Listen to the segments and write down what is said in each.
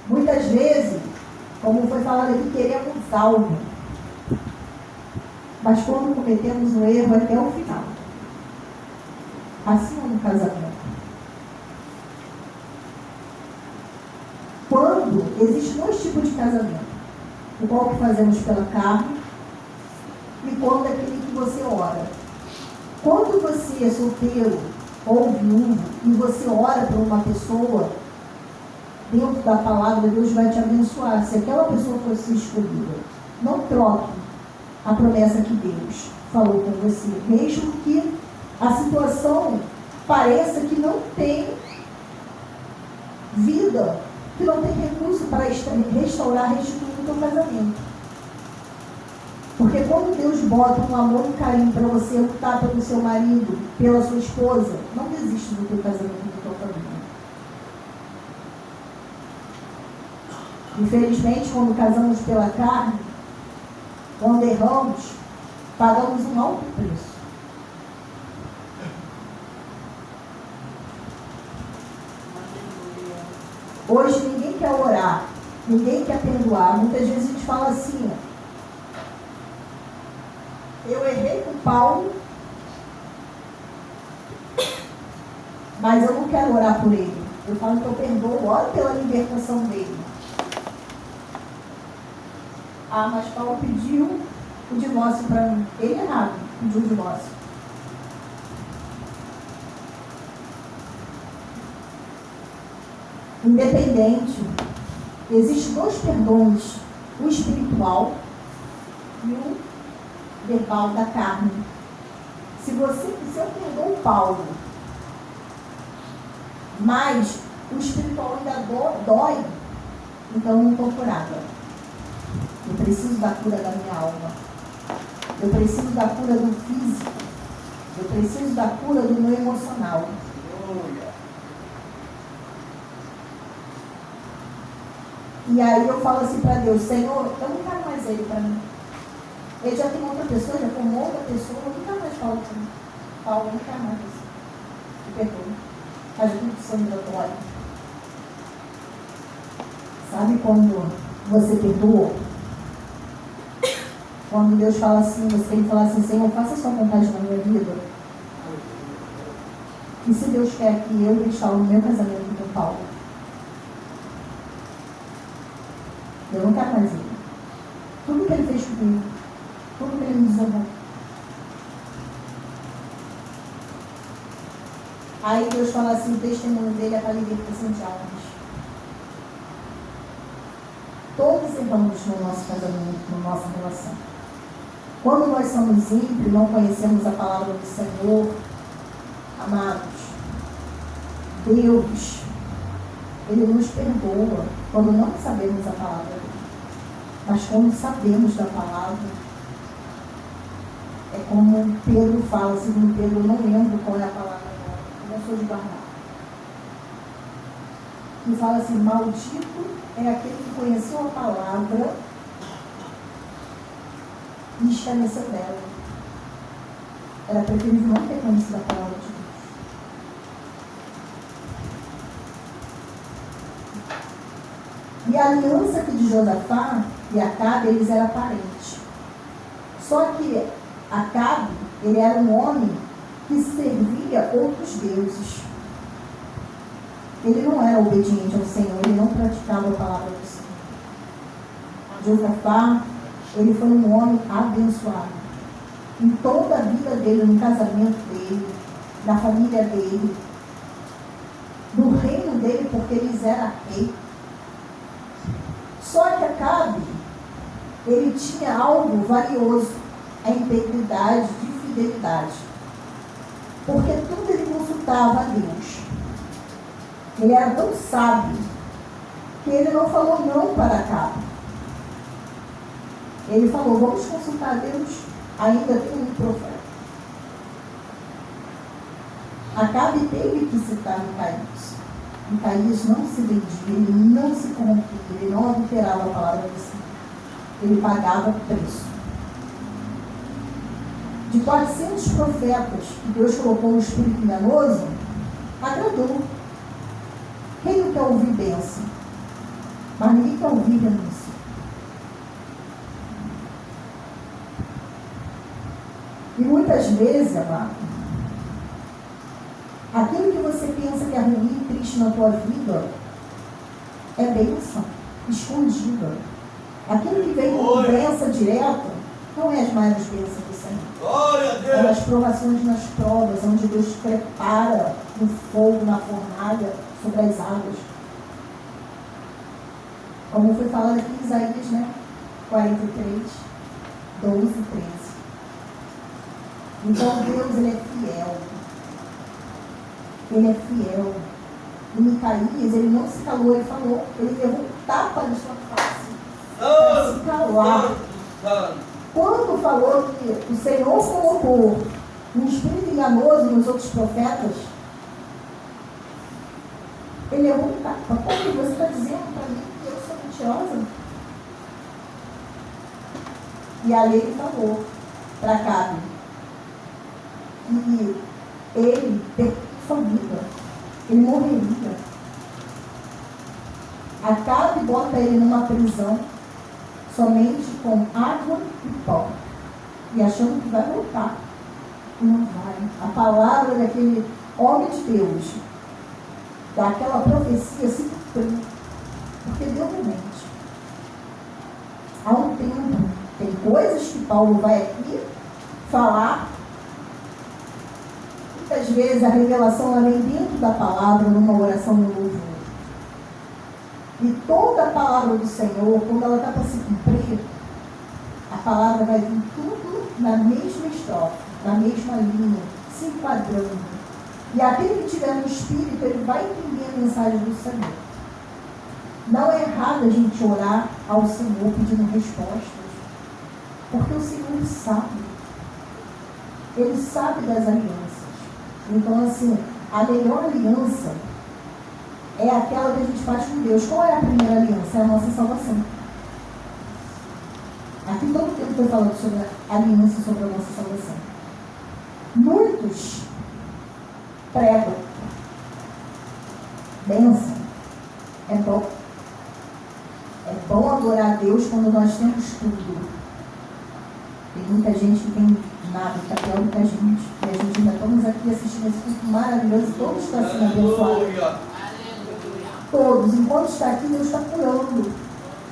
Muitas vezes, como foi falado aqui, queremos algo. Mas quando cometemos um erro, até o final. Assim é no casamento. Quando existem dois tipos de casamento. O qual que fazemos pela carne e quando é aquele que você ora. Quando você é solteiro ou viúvo e você ora por uma pessoa, dentro da palavra, Deus vai te abençoar. Se aquela pessoa fosse escolhida, não troque a promessa que Deus falou com você, mesmo que a situação pareça que não tem vida, que não tem recurso para restaurar, restituir o teu casamento. Porque quando Deus bota um amor e um carinho para você lutar pelo seu marido, pela sua esposa, não desiste do teu casamento, do teu família. Infelizmente, quando casamos pela carne, quando erramos, pagamos um alto preço. Hoje ninguém quer orar, ninguém quer perdoar. Muitas vezes a gente fala assim, eu errei com Paulo, mas eu não quero orar por ele. Eu falo que eu perdoo, oro pela libertação dele. Ah, mas Paulo pediu o divórcio para mim. Ele errado, pediu o divórcio. Independente, existem dois perdões, o espiritual e o verbal da carne. Se eu perdoo Paulo, mas o espiritual ainda dói, então eu não estou curada. Eu preciso da cura da minha alma. Eu preciso da cura do físico. Eu preciso da cura do meu emocional. E aí eu falo assim para Deus, Senhor, eu não quero mais ele para mim. Ele já tem outra pessoa, já formou outra pessoa, eu nunca mais falo com ele. Paulo, eu não quero mais isso. Me perdoe. Faz tudo sangratório. Sabe quando você perdoa? Quando Deus fala assim, você tem que falar assim, Senhor, faça a sua vontade na minha vida. E se Deus quer que eu restaure o meu casamento com Paulo? Eu não quero mais ele. Tudo que ele fez comigo, tudo que ele me desonrou. Aí Deus fala assim, o testemunho dele é para libertação de almas. Todos erramos no nosso casamento, na nossa relação. Quando nós somos ímpios, não conhecemos a palavra do Senhor, amados, Deus, Ele nos perdoa quando não sabemos a palavra dele. Mas quando sabemos da palavra, é como Pedro fala, segundo Pedro, eu não lembro qual é a palavra agora, eu não sou de guardar. E fala assim, maldito é aquele que conheceu a palavra e escarneceu dela. Era preferível não ter conhecido a palavra de Deus. E a aliança aqui de Josafá e Acabe, eles eram parentes. Só que Acabe, ele era um homem que servia outros deuses. Ele não era obediente ao Senhor, ele não praticava a palavra do Senhor. Josafá, ele foi um homem abençoado. Em toda a vida dele, no casamento dele, na família dele, no reino dele, porque eles eram rei. Só que Acabe, ele tinha algo valioso, a integridade de fidelidade. Porque tudo ele consultava a Deus. Ele era tão sábio que ele não falou não para Acabe. Ele falou, vamos consultar a Deus, ainda tem um profeta. Acabe teve que citar Micaías. Micaías não se vendia, ele não se corrompia, ele não adulterava a palavra do Senhor. Ele pagava preço. De 400 profetas que Deus colocou no espírito enganoso, agradou. Quem não quer ouvir bênção? Mas ninguém quer ouvir renúncia. E muitas vezes, amado, aquilo que você pensa que é ruim e triste na tua vida é bênção, escondida. Aquilo que vem com doença direta não é as maiores bênçãos do Senhor. Glória a Deus. É as provações nas provas, onde Deus prepara no fogo, na fornalha, sobre as águas. Como foi falado aqui em Isaías, né? 43, 12 e 13. Então Deus, Ele é fiel. Ele é fiel. E Micaías, ele não se calou, ele falou. Ele levou um tapa na sua face. Para se calar. Quando falou que o Senhor colocou um espírito enganoso nos outros profetas, ele levou um tapa. Como você está dizendo para mim que eu sou mentirosa? E ali ele falou para Acabe que ele perdia sua vida, ele morreria. Acabe bota ele numa prisão somente com água e pó, e achando que vai voltar. E não vai. A palavra daquele homem de Deus, daquela profecia, se cumpriu, porque Deus não mente. Há um tempo, tem coisas que Paulo vai aqui falar. Muitas vezes a revelação ela vem dentro da palavra, numa oração no louvor. E toda a palavra do Senhor, quando ela está para se cumprir, a palavra vai vir tudo na mesma estrofe, na mesma linha, se enquadrando. E aquele que tiver no Espírito, ele vai entender a mensagem do Senhor. Não é errado a gente orar ao Senhor pedindo respostas, porque o Senhor sabe. Ele sabe das alianças. Então, assim, a melhor aliança é aquela que a gente faz com Deus. Qual é a primeira aliança? É a nossa salvação. Aqui todo tempo estou falando sobre a aliança, sobre a nossa salvação. Muitos pregam. Bênção. É bom. É bom adorar a Deus quando nós temos tudo. Tem muita gente que tem nada, que está pior do que a gente. E a gente ainda estamos aqui assistindo esse culto maravilhoso. Todos estão sendo abençoados. Todos. Enquanto está aqui, Deus está curando.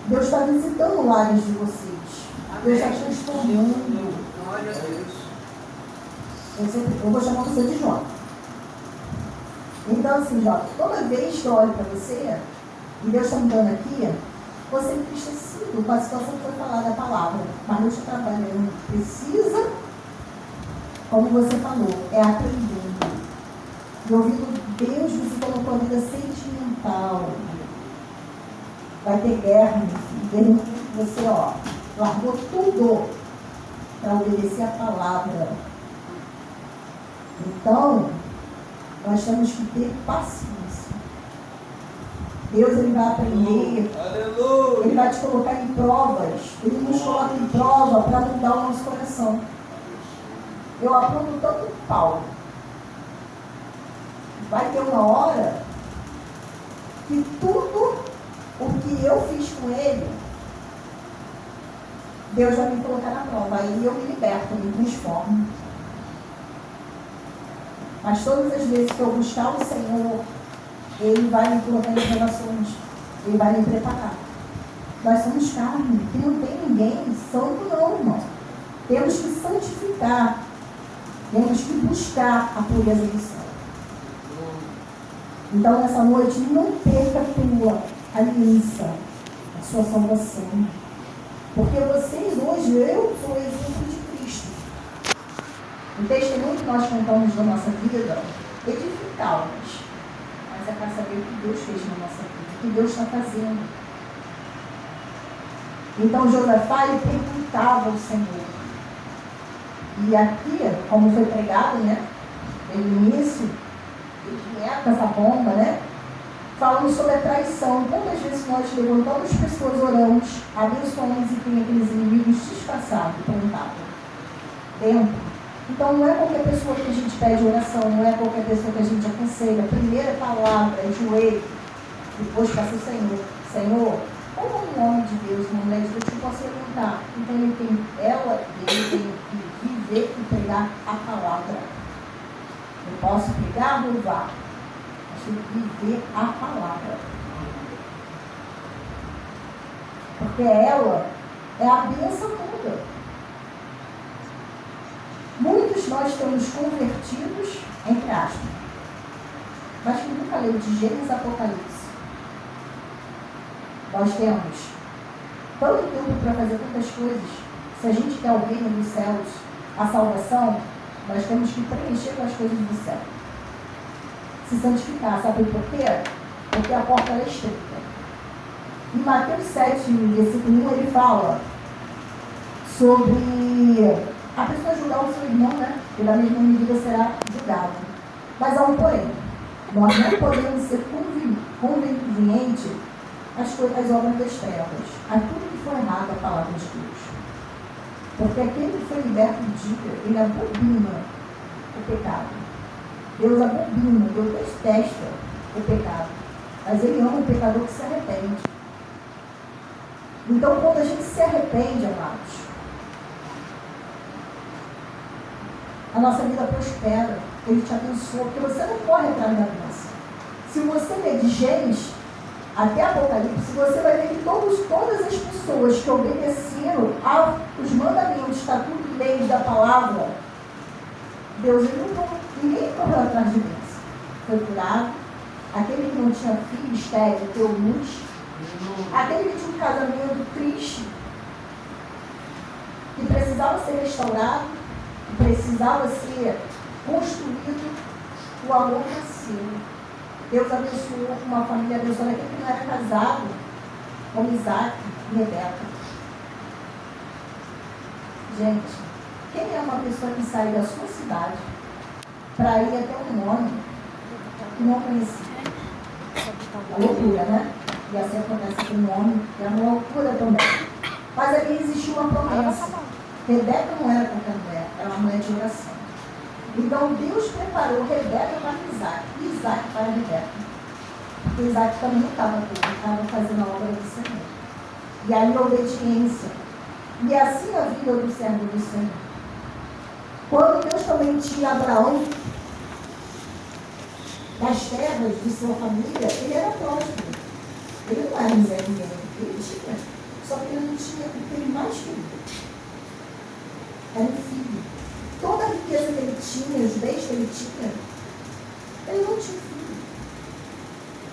Deus está visitando lares de vocês. Deus está transformando. Glória a Deus. Eu vou chamar você de Jó. Então, assim, Jó, toda vez que eu olho para você, e Deus está me dando aqui, você é entristecido com a situação que foi falada a palavra. Mas Deus está trabalhando. Precisa, como você falou, é aprendendo. E ouvindo Deus, você colocou a vida sentimental. Vai ter guerra, meu filho. Você, ó, largou tudo para obedecer a palavra. Então, nós temos que ter paciência. Deus, ele vai aprender. Aleluia. Ele vai te colocar em provas. Ele nos coloca em prova para mudar o nosso coração. Eu aprendo tanto com Paulo. Vai ter uma hora que tudo o que eu fiz com ele, Deus vai me colocar na prova. Aí eu me liberto, me transformo. Mas todas as vezes que eu buscar o Senhor, Ele vai me colocar em relações. Ele vai me preparar. Nós somos carne, que não tem ninguém santo não, irmão. Temos que santificar. Temos que buscar a pureza do céu. Então, nessa noite, não perca a tua aliança, a sua salvação. Porque vocês hoje, eu sou exemplo de Cristo. O testemunho que nós contamos da nossa vida, edificá-los. Mas é para saber o que Deus fez na nossa vida, o que Deus está fazendo. Então, Josafá, ele perguntava ao Senhor. E aqui, como foi pregado, né? No início, essa bomba, né? Falando sobre a traição. Quantas vezes nós levantamos pessoas, oramos, abençoamos e tem aqueles inimigos disfarçados, plantados dentro. Então não é qualquer pessoa que a gente pede oração, não é qualquer pessoa que a gente aconselha. A primeira palavra é joelho. Depois passa o Senhor. Senhor, como um homem de Deus, uma mulher de Deus, eu posso orientar? Então ele tem que viver e pregar a palavra. Eu posso pregar, louvar, mas tenho que viver a palavra. Porque ela é a bênção toda. Muitos nós temos convertidos, entre aspas, mas que nunca leu de Gênesis a Apocalipse. Nós temos tanto tempo para fazer tantas coisas. Se a gente quer o reino dos céus, a salvação, nós temos que preencher com as coisas do céu. Se santificar, sabe por quê? Porque a porta é estreita. Em Mateus 7, versículo 1, ele fala sobre a pessoa julgar o seu irmão, né? E da mesma medida será julgado. Mas há um porém. Nós não podemos ser convenientes às obras das trevas, a tudo que for errado a palavra de Deus. Porque aquele que foi liberto do dia, ele abomina o pecado. Deus abomina, Deus detesta o pecado. Mas ele ama o pecador que se arrepende. Então, quando a gente se arrepende, amados, a nossa vida prospera, Ele te abençoa, porque você não corre atrás da bênção. Se você ler de Gênesis até Apocalipse, você vai ver que todas as pessoas que obedeceram aos mandamentos, estatutos e leis da palavra, Deus, ninguém correu atrás de bênção. Foi curado. Aquele que não tinha filho, estéril, deu luz. Aquele que tinha um casamento triste, que precisava ser restaurado, que precisava ser construído, o amor nasceu. Deus abençoou uma família abençoada, aquele que não era casado, como Isaac e Rebeca. Gente, quem é uma pessoa que sai da sua cidade para ir até um homem que não conhecia? É loucura, né? E assim acontece com um homem, que é uma loucura também. Mas ali existiu uma promessa. Rebeca não era qualquer mulher, era uma mulher de oração. Então Deus preparou Rebeca para Isaac e Isaac para Rebeca. Porque Isaac também não estava tudo, estava fazendo a obra do Senhor. E aí a obediência. E assim a vida do servo do Senhor. Quando Deus também tinha Abraão das terras de sua família, ele era próspero. Ele não era miséria, ele tinha. Só que ele não tinha o que ele mais queria. Era um filho. Toda a riqueza que ele tinha, os bens que ele tinha, ele não tinha filho.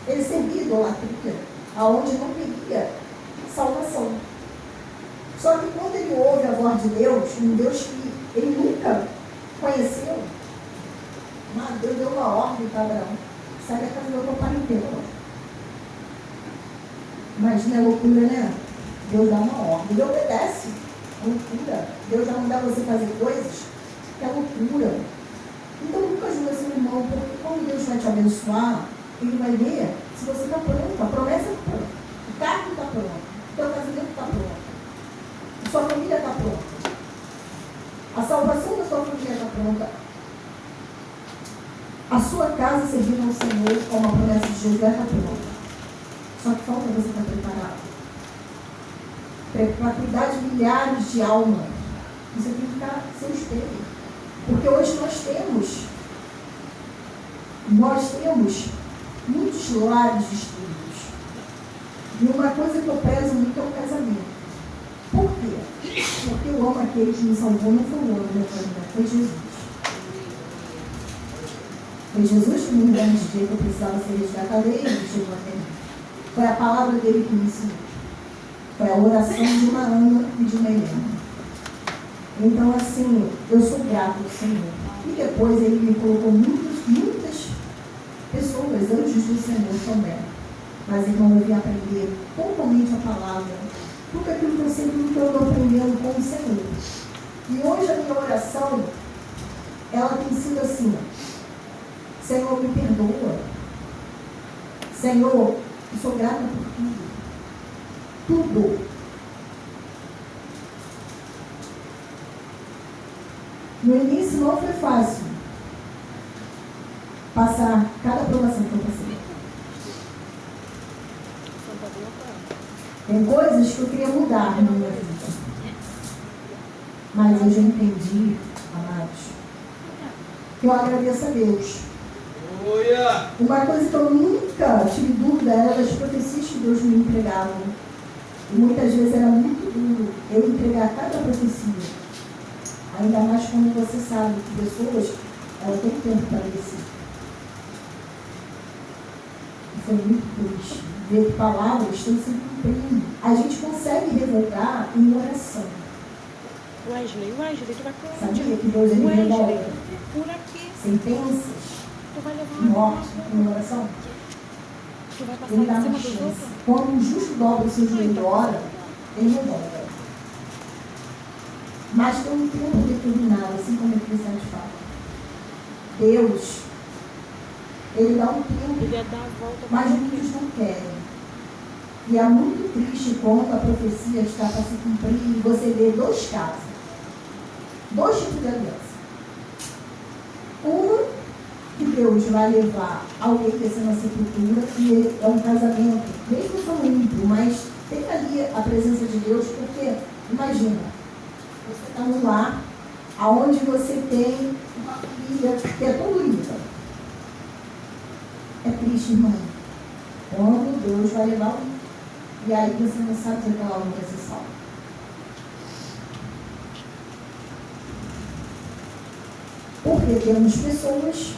Ele servia idolatria, aonde não queria salvação. Só que quando ele ouve a voz de Deus, um Deus que ele nunca conheceu, mas Deus deu uma ordem para Abraão: sai da casa do teu pai inteiro. Imagina a loucura, né? Deus dá uma ordem, ele obedece. Loucura. Deus vai mandar você fazer coisas que é loucura. Então nunca julga seu irmão, porque como Deus vai te abençoar, ele vai ver se você está pronto. A promessa está pronta. O carro está pronto. O teu casamento está pronto. A sua família está pronta. A salvação da sua família está pronta. A sua casa servindo ao Senhor, como a promessa de Jesus, está pronta. Só que falta você estar preparado. Para cuidar de milhares de almas. Você tem que ficar seu espelho. Porque hoje nós temos muitos lares destruídos. E uma coisa que eu prezo muito é o casamento. Por quê? Porque eu amo aquele que me salvou, não foi o homem da família, foi Jesus. Foi Jesus que me deu de dia que eu precisava ser resgatado, ele chegou até mim. Foi a palavra dele que me ensinou. Foi a oração de uma Ana e de uma Helena. Então, assim, eu sou grato ao Senhor. E depois ele me colocou muitas pessoas, anjos do Senhor também. Mas, irmão, eu vim aprender totalmente a palavra. Tudo aquilo que eu sempre estou aprendendo com o Senhor. E hoje a minha oração, ela tem sido assim: Senhor, me perdoa. Senhor, eu sou grata por tudo. Tudo. No início não foi fácil passar cada aprovação que eu passei. Tem coisas que eu queria mudar na minha vida. Mas eu já entendi, amados, que eu agradeço a Deus. Aleluia. Uma coisa que eu nunca tive dúvida era das profecias que Deus me entregava. E muitas vezes era muito duro eu entregar cada profecia. Ainda mais quando você sabe que pessoas, elas têm tempo para descer. E foi muito triste ver que palavras estão se cumprindo. A gente consegue revogar em oração. Wesley, tu vai por onde? Sabia que Deus ele Wesley, revoga por aqui. sentenças, Tu vai levar uma morte em oração? Tu vai passar Ele dá em uma cima dos chance. outros? Quando um justo dobra o seu joelho e ora, ele revolta. Mas tem um tempo determinado, assim como o Cristiano fala. Deus, ele dá um tempo, Ele ia dar a volta. mas muitos não querem. E é muito triste quando a profecia está para se cumprir e você vê dois casos. Dois tipos de aliança. Uma, que Deus vai levar alguém descer na sepultura e é um casamento, mesmo são ímpio, mas tem ali a presença de Deus, porque, imagina, você está num lar onde você tem uma família que é toda unida. É triste, irmão. Quando Deus vai levar alguém. E aí você não sabe se aquela alma vai ser salva. Porque temos pessoas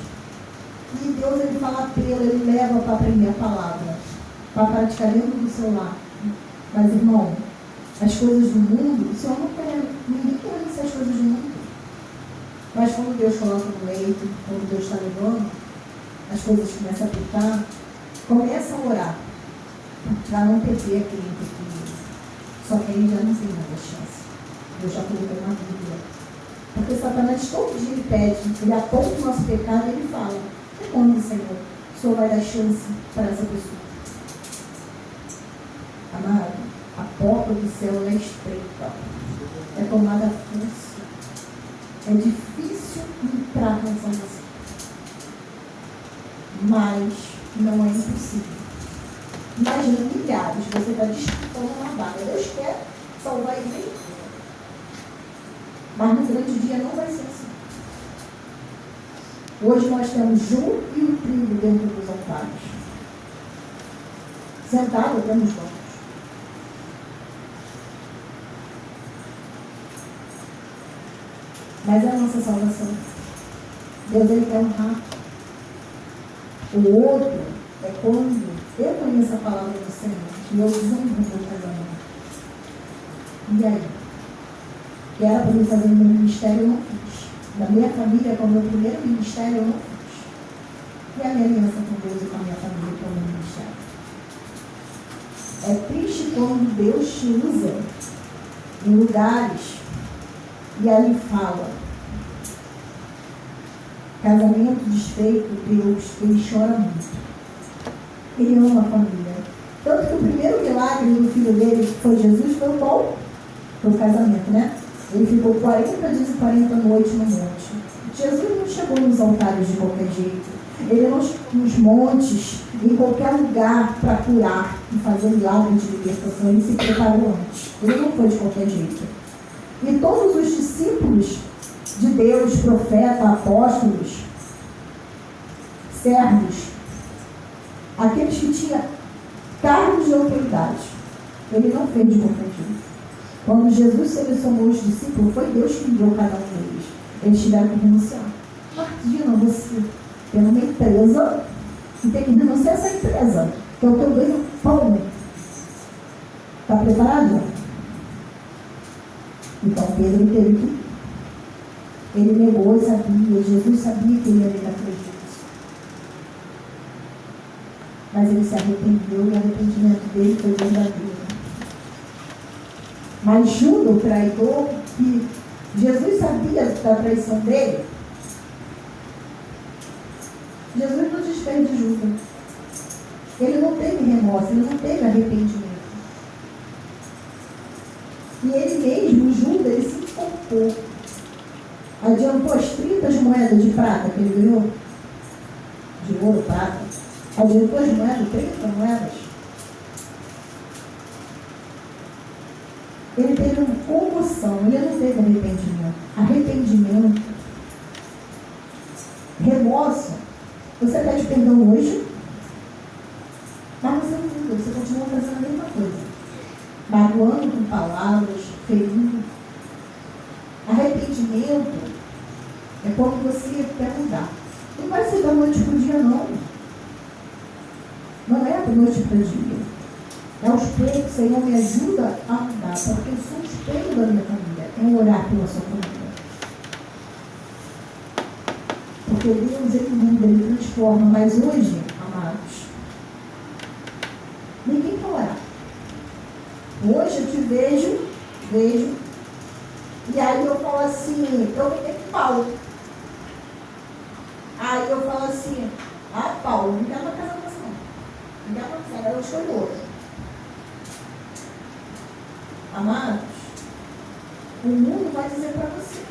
e Deus ele fala apelo, ele leva para aprender a palavra, para praticar dentro do seu lar. Mas, irmão, as coisas do mundo, o Senhor não quer, ninguém quer vencer as coisas do mundo. Mas quando Deus coloca no leito, quando Deus está levando, as coisas começam a apertar, começa a orar, para não perder aquele que só que aí já não tem mais a chance. Deus já colocou uma Bíblia. Porque Satanás todo dia ele pede, ele aponta o nosso pecado e ele fala: até quando, Senhor, o Senhor vai dar chance para essa pessoa? Amado, a porta do céu é estreita, é tomada à força, é difícil entrar na salvação, mas não é impossível. Imagina milhares, você está disputando uma vaga. Deus quer salvar ele, mas no grande dia não vai ser assim. Hoje nós temos Ju e o trigo dentro dos altares. Sentado temos bancos. Mas é a nossa salvação. Deus ele quer honrar. O outro é quando eu conheço a palavra do Senhor e eu desonro o meu casamento. E aí? Que era para eu fazer no meu ministério, eu não fiz. Da minha família, com o meu primeiro ministério, eu não fiz. E a minha aliança com Deus e com a minha família, que é o meu ministério. É triste quando Deus te usa em lugares e ali fala: casamento desfeito, Deus, ele chora muito. Ele ama a família. Tanto que o primeiro milagre do filho dele, que foi Jesus, foi o bom. Foi o casamento, né? Ele ficou 40 dias e 40 noites no monte. Jesus não chegou nos altares de qualquer jeito. Ele não chegou nos montes, em qualquer lugar para curar e fazer milagres de libertação. Ele se preparou antes. Ele não foi de qualquer jeito. E todos os discípulos de Deus, profetas, apóstolos, servos, aqueles que tinham cargos de autoridade, ele não fez de qualquer jeito. Quando Jesus selecionou os discípulos, foi Deus que enviou cada um deles. Eles tiveram que renunciar. Imagina você tendo uma empresa e ter que renunciar a essa empresa, que é o teu ganho-pão. Está preparado? Então Pedro teve que ir. Ele negou e sabia, Jesus sabia que ele ia negar Jesus. Mas ele se arrependeu e o arrependimento dele foi verdadeiro. Mas Judas, o traidor, que Jesus sabia da traição dele, Jesus não desfez de Judas. Ele não teve remorso, ele não teve arrependimento. E ele mesmo, Judas, ele se enforcou. Adiantou as 30 moedas de prata que ele ganhou, de ouro, prata. Adiantou as moedas, 30 moedas. Ele teve uma comoção, ele não teve arrependimento. Arrependimento, remorso. Você pede perdão hoje, mas você não muda, você continua fazendo a mesma coisa. Magoando com palavras, ferindo. Arrependimento é quando você quer mudar. Não vai ser da noite para o dia, não. Não é da noite para o dia. É aos poucos, Senhor, me ajuda a mudar, porque eu sou o espelho da minha família. É orar pela sua família. Porque Deus, Ele muda, Ele transforma. Mas hoje, amados, ninguém quer orar. Hoje eu te vejo, e aí eu falo assim, eu me com Paulo. Aí eu falo assim, Paulo, não quero uma casa com você não. Não quero uma casa, eu escolho outra. Amados, o mundo vai dizer para você,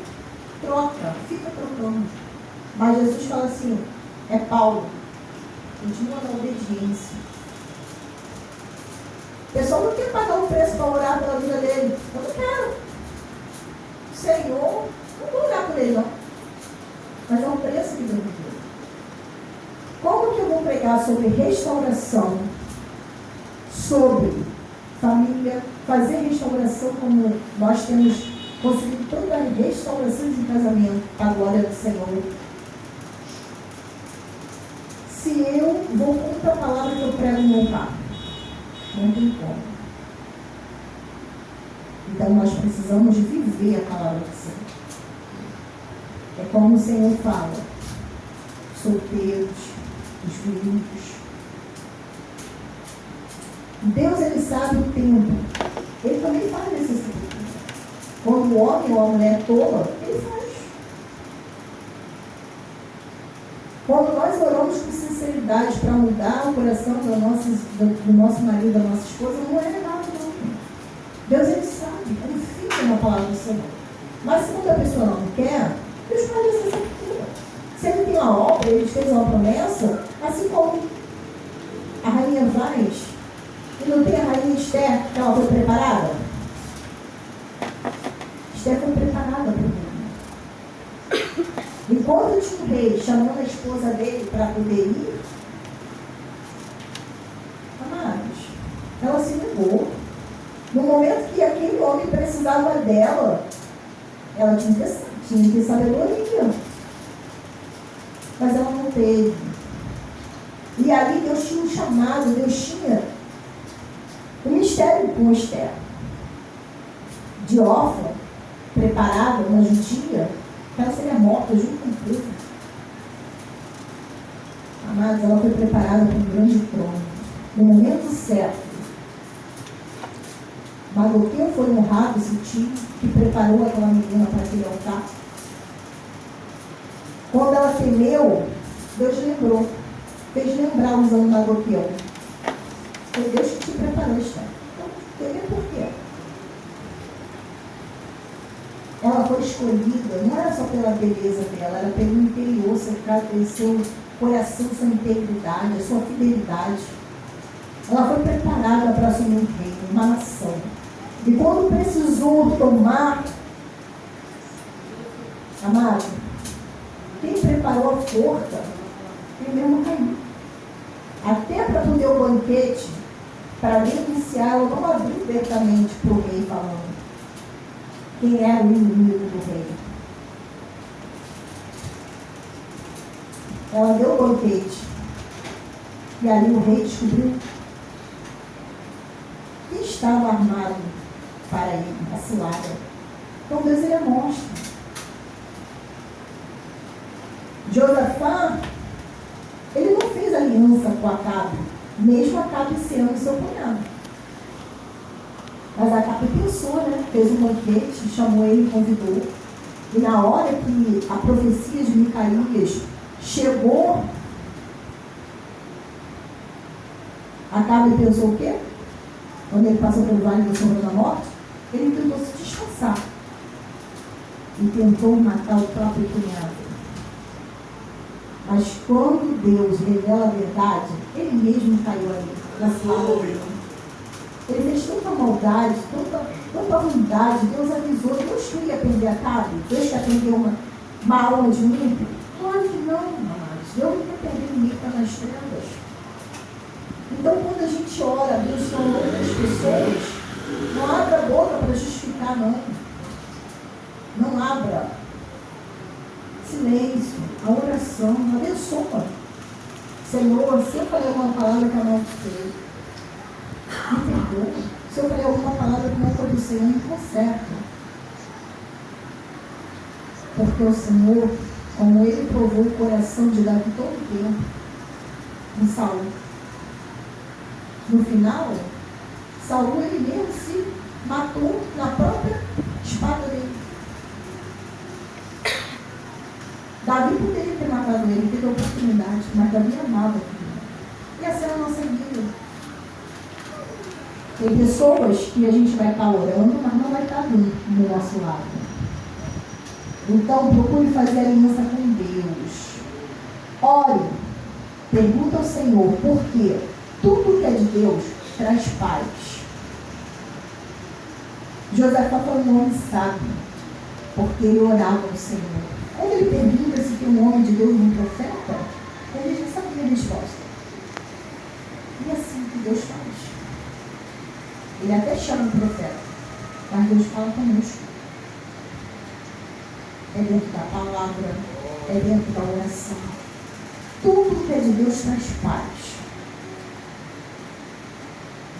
troca, fica trocando. Mas Jesus fala assim, é Paulo, continua na obediência. O pessoal não quer pagar o preço para orar pela vida dele. Eu não quero. Senhor, não vou orar por ele não. Mas é um preço que Deus me deu. Como que eu vou pregar sobre restauração, sobre família, fazer restauração como nós temos conseguido tantas restaurações em casamento, para a glória do Senhor? Se eu vou contra a palavra que eu prego no meu carro, não tem como. Então nós precisamos viver a palavra do Senhor. É como o Senhor fala, solteiros, os filhos. Deus, Ele sabe o tempo. Ele também faz esse tempo. Quando o homem ou a mulher é tola, Ele faz. Quando nós oramos com sinceridade para mudar o coração do nosso marido, da nossa esposa, não é errado, não. Deus, Ele sabe, confia na palavra do Senhor. Mas se outra pessoa não quer, Deus faz essa certeza. Se Ele tem uma obra, Ele fez uma promessa, assim como a rainha Vaz, e não tem a rainha Esther, que ela foi preparada? Esther foi preparada para o enquanto tinha um rei chamando a esposa dele para poder ir, amados, ela se negou. No momento que aquele homem precisava dela, ela tinha que sabedoria. Mas ela não teve. E ali Deus tinha um chamado, Deus tinha um mistério com Esther. De órfã, preparada, uma judia, ela seria morta junto com o povo. Amados, ela foi preparada para um grande trono. No momento certo, Mardoqueu foi honrado, esse tio que preparou aquela menina para aquele altar. Quando ela temeu, Deus lembrou. Fez lembrar usando Mardoqueu. Foi Deus que te preparou, Esther. Então, temer por quê? Ela foi escolhida, não era só pela beleza dela, era pelo interior, seu coração, sua integridade, a sua fidelidade. Ela foi preparada para assumir um reino, uma nação. E quando precisou tomar, amado, quem preparou a forca, ele mesmo caiu. Até para poder o banquete, para denunciar, ela não abriu abertamente para o rei falando quem era o inimigo do rei. Ela deu o banquete. E ali o rei descobriu que estava armado para ele, a cilada. Então Deus, ele mostra. Josafá, ele não fez aliança com Acabe, mesmo Acabe sendo seu cunhado. Mas Acabe pensou, né? Fez um banquete, chamou ele, convidou. E na hora que a profecia de Micaías chegou, Acabe pensou o quê? Quando ele passou pelo vale da sombra da morte, ele tentou se disfarçar. E tentou matar o próprio cunhado. Mas quando Deus revela a verdade, ele mesmo caiu ali, na sua. Ele fez tanta maldade, tanta ruindade. Deus avisou. Deus queria prender Acabe? Deus quer prender uma alma de um ímpio? Claro que não, amados. Deus não quer prender ninguém que está nas trevas. Então, quando a gente ora, Deus está orando as pessoas, não abra a boca para justificar, não. Não abra. Silêncio, a oração, abençoa. Senhor, se eu falei alguma palavra que amaldiçoei, me perdoa. Se eu falei alguma palavra que não foi do Senhor, me conserta. Porque o Senhor, como Ele provou o coração de Davi todo o tempo, em Saul. No final, Saul, ele mesmo se matou na própria espada dele. Davi poderia ter matado ele, teve a oportunidade, mas Davi amava ele. E essa é a nossa vida. Tem pessoas que a gente vai estar orando, mas não vai estar do nosso lado. Então, procure fazer aliança com Deus. Ore. Pergunta ao Senhor, por quê? Tudo que é de Deus traz paz. Josafá foi um homem sábio, porque ele orava ao Senhor. Quando ele pergunta se tem um homem de Deus, um profeta, ele já sabia a resposta. E é assim que Deus faz. Ele até chama o profeta, mas Deus fala conosco. É dentro da palavra, é dentro da oração. Tudo que é de Deus traz paz.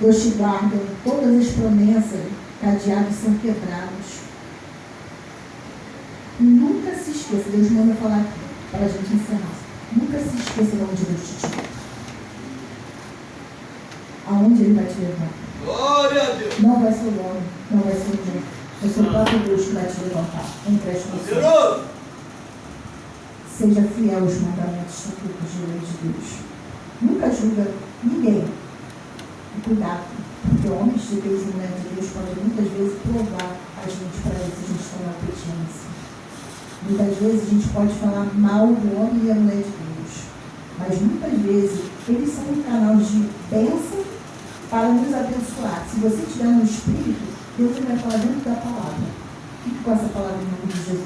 Deus te guarda, todas as promessas, cadeados são quebrados. E nunca se esqueça, Deus manda falar aqui, para a gente encerrar. Nunca se esqueça de onde Deus te tirou. Aonde Ele vai te levar. Glória a Deus. Não vai ser o homem, não vai ser o homem. É o seu próprio Deus que vai te levantar. Empreste no Senhor. Seja fiel aos mandamentos, estatutos de lei de Deus. Nunca julga ninguém. E cuidado, porque homens de Deus e mulheres de Deus podem muitas vezes provar a gente para ver se a gente está na obediência. Muitas vezes a gente pode falar mal do homem e da mulher de Deus. Mas muitas vezes eles são um canal de bênção para nos abençoar. Se você estiver no Espírito, Deus vai falar dentro da palavra. Fique com essa palavra em nome de Jesus.